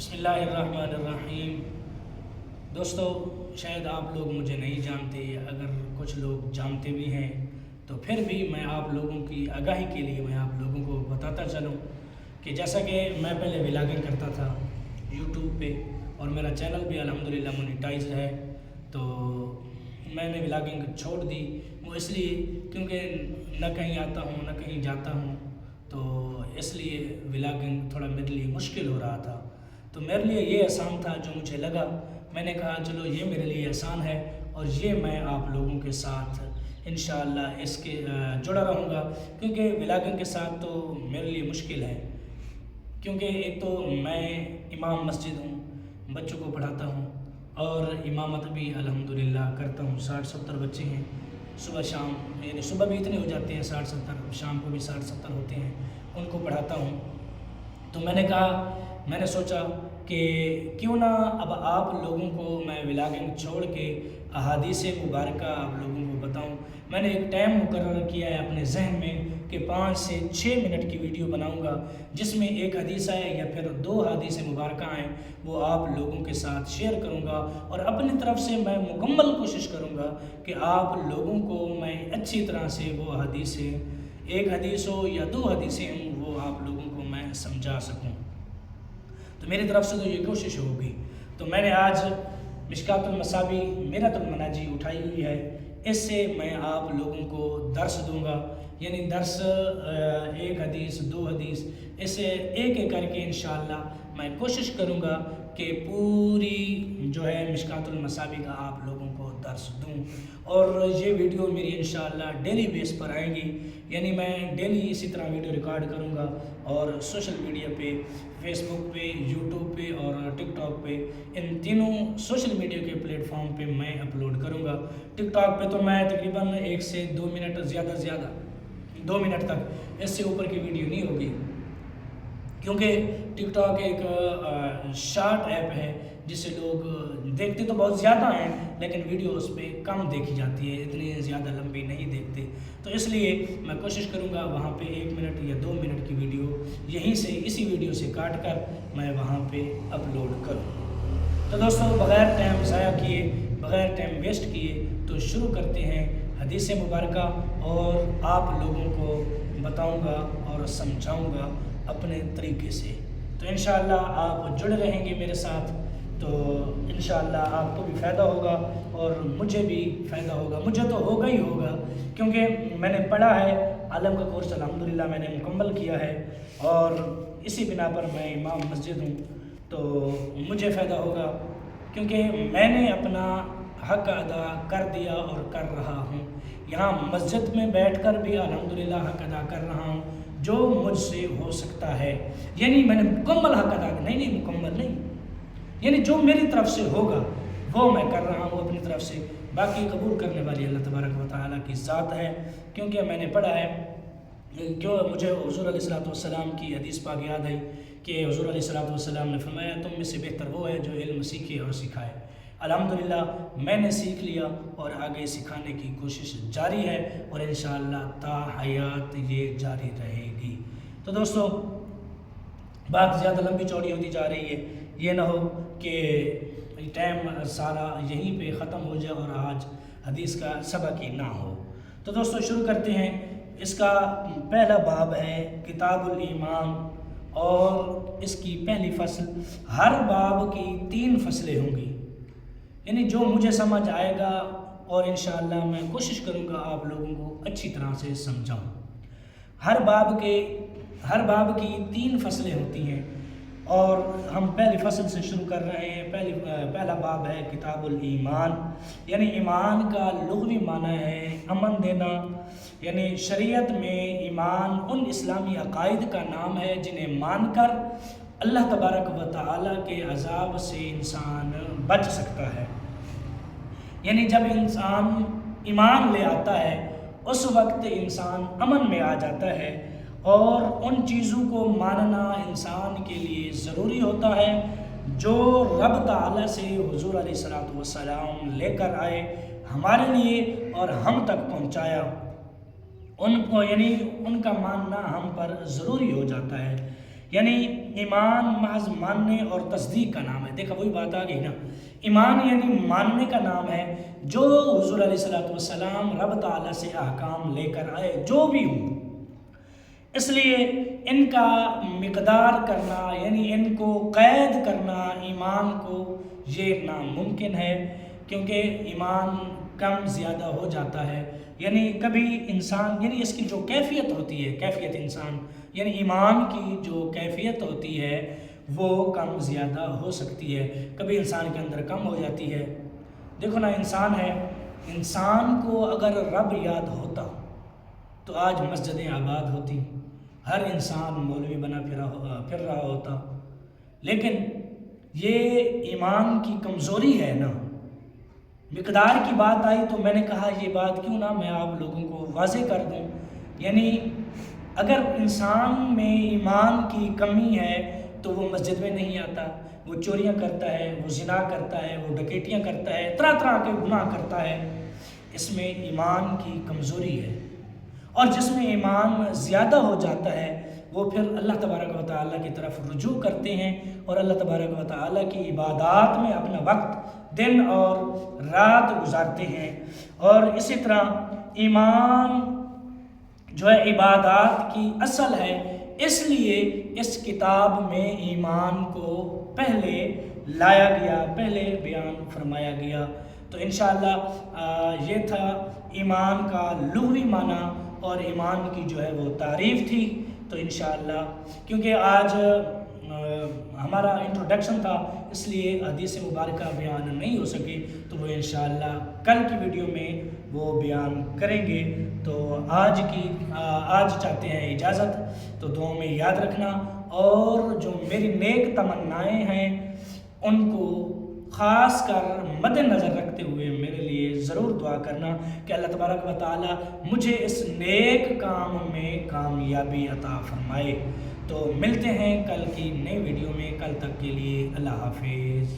بسم اللہ الرحمن الرحیم۔ دوستو، شاید آپ لوگ مجھے نہیں جانتے، اگر کچھ لوگ جانتے بھی ہیں تو پھر بھی میں آپ لوگوں کی آگاہی کے لیے میں آپ لوگوں کو بتاتا چلوں کہ جیسا کہ میں پہلے ولاگنگ کرتا تھا یوٹیوب پہ، اور میرا چینل بھی الحمدللہ مونیٹائزڈ ہے، تو میں نے ولاگنگ چھوڑ دی۔ وہ اس لیے کیونکہ نہ کہیں آتا ہوں نہ کہیں جاتا ہوں، تو اس لیے ولاگنگ تھوڑا میرے لیے مشکل ہو رہا تھا۔ تو میرے لیے یہ آسان تھا جو مجھے لگا، میں نے کہا چلو یہ میرے لیے آسان ہے اور یہ میں آپ لوگوں کے ساتھ انشاءاللہ اس کے جڑا رہوں گا، کیونکہ ولاگنگ کے ساتھ تو میرے لیے مشکل ہے، کیونکہ ایک تو میں امام مسجد ہوں، بچوں کو پڑھاتا ہوں اور امامت بھی الحمدللہ کرتا ہوں۔ 60-70 بچے ہیں، صبح شام، یعنی صبح بھی اتنے ہو جاتے ہیں 60-70، شام کو بھی 60-70 ہوتے ہیں، ان کو پڑھاتا ہوں۔ تو میں نے سوچا کہ کیوں نہ اب آپ لوگوں کو میں ولاگنگ چھوڑ کے احادیث مبارکہ آپ لوگوں کو بتاؤں۔ میں نے ایک ٹائم مقرر کیا ہے اپنے ذہن میں کہ 5 سے 6 منٹ کی ویڈیو بناؤں گا، جس میں ایک حدیث آئے یا پھر 2 حدیث مبارکہ آئیں، وہ آپ لوگوں کے ساتھ شیئر کروں گا، اور اپنی طرف سے میں مکمل کوشش کروں گا کہ آپ لوگوں کو میں اچھی طرح سے وہ حدیثیں، ایک حدیث ہو یا 2 حدیثیں ہوں، وہ آپ لوگوں کو میں سمجھا سکوں۔ تو میری طرف سے تو یہ کوشش ہوگی۔ تو میں نے آج مشکات المصابیح میرۃ المناجی اٹھائی ہوئی ہے، اس سے میں آپ لوگوں کو درس دوں گا، یعنی درس ایک حدیث 2 حدیث، اسے ایک ایک کر کے انشاءاللہ میں کوشش کروں گا کہ پوری جو ہے مشکات المصابیح کا آپ لوگوں کو درس دوں، اور یہ ویڈیو میری انشاءاللہ ڈیلی بیس پر آئیں گی، یعنی میں ڈیلی اسی طرح ویڈیو ریکارڈ کروں گا اور سوشل میڈیا پہ، فیس بک پہ، یوٹیوب پہ اور ٹک ٹاک پہ، ان تینوں سوشل میڈیا کے پلیٹ فارم پہ میں اپلوڈ کروں گا۔ ٹک ٹاک پہ تو میں تقریباً 1 سے 2 منٹ، زیادہ 2 منٹ تک، اس سے اوپر کی ویڈیو نہیں ہوگی، کیونکہ ٹک ٹاک ایک شارٹ ایپ ہے جسے لوگ دیکھتے تو بہت زیادہ ہیں، لیکن ویڈیو اس پہ کم دیکھی جاتی ہے، اتنی زیادہ لمبی نہیں دیکھتے۔ تو اس لیے میں کوشش کروں گا وہاں پہ 1 منٹ یا 2 منٹ کی ویڈیو یہیں سے، اسی ویڈیو سے کاٹ کر میں وہاں پہ اپلوڈ کروں۔ تو دوستو، بغیر ٹائم ضائع کیے، بغیر ٹائم ویسٹ کیے، تو شروع کرتے ہیں حدیث مبارکہ، اور آپ لوگوں کو بتاؤں گا اور سمجھاؤں گا اپنے طریقے سے۔ تو انشاءاللہ آپ جڑے رہیں گے میرے ساتھ، تو انشاءاللہ آپ کو بھی فائدہ ہوگا اور مجھے بھی فائدہ ہوگا۔ مجھے تو ہوگا ہی ہوگا، کیونکہ میں نے پڑھا ہے، عالم کا کورس الحمدللہ میں نے مکمل کیا ہے، اور اسی بنا پر میں امام مسجد ہوں، تو مجھے فائدہ ہوگا، کیونکہ میں نے اپنا حق ادا کر دیا اور کر رہا ہوں۔ یہاں مسجد میں بیٹھ کر بھی الحمدللہ حق ادا کر رہا ہوں جو مجھ سے ہو سکتا ہے، یعنی میں نے مکمل حق ادا نہیں مکمل نہیں، یعنی جو میری طرف سے ہوگا وہ میں کر رہا ہوں اپنی طرف سے، باقی قبول کرنے والی اللہ تبارک و تعالیٰ کی ذات ہے۔ کیونکہ میں نے پڑھا ہے، جو مجھے حضور علیہ الصلوۃ والسلام کی حدیث پاک یاد آئی کہ حضور علیہ الصلوۃ والسلام نے فرمایا، تم میں سے بہتر وہ ہے جو علم سیکھے اور سکھائے۔ الحمدللہ میں نے سیکھ لیا اور آگے سکھانے کی کوشش جاری ہے، اور انشاءاللہ تا حیات یہ جاری رہے گی۔ تو دوستو، بات زیادہ لمبی چوڑی ہوتی جا رہی ہے، یہ نہ ہو کہ ٹائم سارا یہیں پہ ختم ہو جائے اور آج حدیث کا سبق ہی نہ ہو۔ تو دوستو، شروع کرتے ہیں۔ اس کا پہلا باب ہے کتاب الایمان، اور اس کی پہلی فصل، ہر باب کی 3 فصلیں ہوں گی، یعنی جو مجھے سمجھ آئے گا، اور انشاءاللہ میں کوشش کروں گا آپ لوگوں کو اچھی طرح سے سمجھاؤں۔ ہر باب کی 3 فصلیں ہوتی ہیں، اور ہم پہلی فصل سے شروع کر رہے ہیں۔ پہلا باب ہے کتاب الایمان، یعنی ایمان کا لغوی معنی ہے امن دینا، یعنی شریعت میں ایمان ان اسلامی عقائد کا نام ہے جنہیں مان کر اللہ تبارک و تعالیٰ کے عذاب سے انسان بچ سکتا ہے۔ یعنی جب انسان ایمان لے آتا ہے، اس وقت انسان امن میں آ جاتا ہے، اور ان چیزوں کو ماننا انسان کے لیے ضروری ہوتا ہے جو رب تعالیٰ سے حضور علیہ الصلوۃ والسلام لے کر آئے ہمارے لیے اور ہم تک پہنچایا، ان کا ماننا ہم پر ضروری ہو جاتا ہے۔ یعنی ایمان محض ماننے اور تصدیق کا نام ہے۔ دیکھا وہی بات آ گئی نا، ایمان یعنی ماننے کا نام ہے۔ جو حضور علیہ السلام رب تعالیٰ سے احکام لے کر آئے جو بھی ہوں، اس لیے ان کا مقدار کرنا یعنی ان کو قید کرنا ایمان کو یہ ناممکن ہے، کیونکہ ایمان کم زیادہ ہو جاتا ہے۔ یعنی کبھی انسان یعنی اس کی جو کیفیت ہوتی ہے، کیفیت انسان یعنی ایمان کی جو کیفیت ہوتی ہے وہ کم زیادہ ہو سکتی ہے، کبھی انسان کے اندر کم ہو جاتی ہے۔ دیکھو نا، انسان ہے، انسان کو اگر رب یاد ہوتا تو آج مسجدیں آباد ہوتی، ہر انسان مولوی بنا پھر رہا ہوتا، لیکن یہ ایمان کی کمزوری ہے نا۔ مقدار کی بات آئی تو میں نے کہا یہ بات کیوں نہ میں آپ لوگوں کو واضح کر دوں۔ یعنی اگر انسان میں ایمان کی کمی ہے تو وہ مسجد میں نہیں آتا، وہ چوریاں کرتا ہے، وہ زنا کرتا ہے، وہ ڈکیتیاں کرتا ہے، طرح طرح کے گناہ کرتا ہے۔ اس میں ایمان کی کمزوری ہے، اور جس میں ایمان زیادہ ہو جاتا ہے وہ پھر اللہ تبارک و تعالیٰ کی طرف رجوع کرتے ہیں اور اللہ تبارک و تعالیٰ کی عبادات میں اپنا وقت دن اور رات گزارتے ہیں۔ اور اسی طرح ایمان جو ہے عبادات کی اصل ہے، اس لیے اس کتاب میں ایمان کو پہلے لایا گیا، پہلے بیان فرمایا گیا۔ تو انشاءاللہ یہ تھا ایمان کا لغوی معنی اور ایمان کی جو ہے وہ تعریف تھی۔ تو انشاءاللہ کیونکہ آج ہمارا انٹروڈکشن تھا، اس لیے حدیث مبارکہ بیان نہیں ہو سکے، تو وہ انشاءاللہ کل کی ویڈیو میں وہ بیان کریں گے۔ تو آج چاہتے ہیں اجازت، تو دعاؤں میں یاد رکھنا، اور جو میری نیک تمنائیں ہیں ان کو خاص کر مد نظر رکھتے ہوئے میرے لیے ضرور دعا کرنا کہ اللہ تبارک و تعالیٰ مجھے اس نیک کام میں کامیابی عطا فرمائے۔ تو ملتے ہیں کل کی نئی ویڈیو میں، کل تک کے لیے اللہ حافظ۔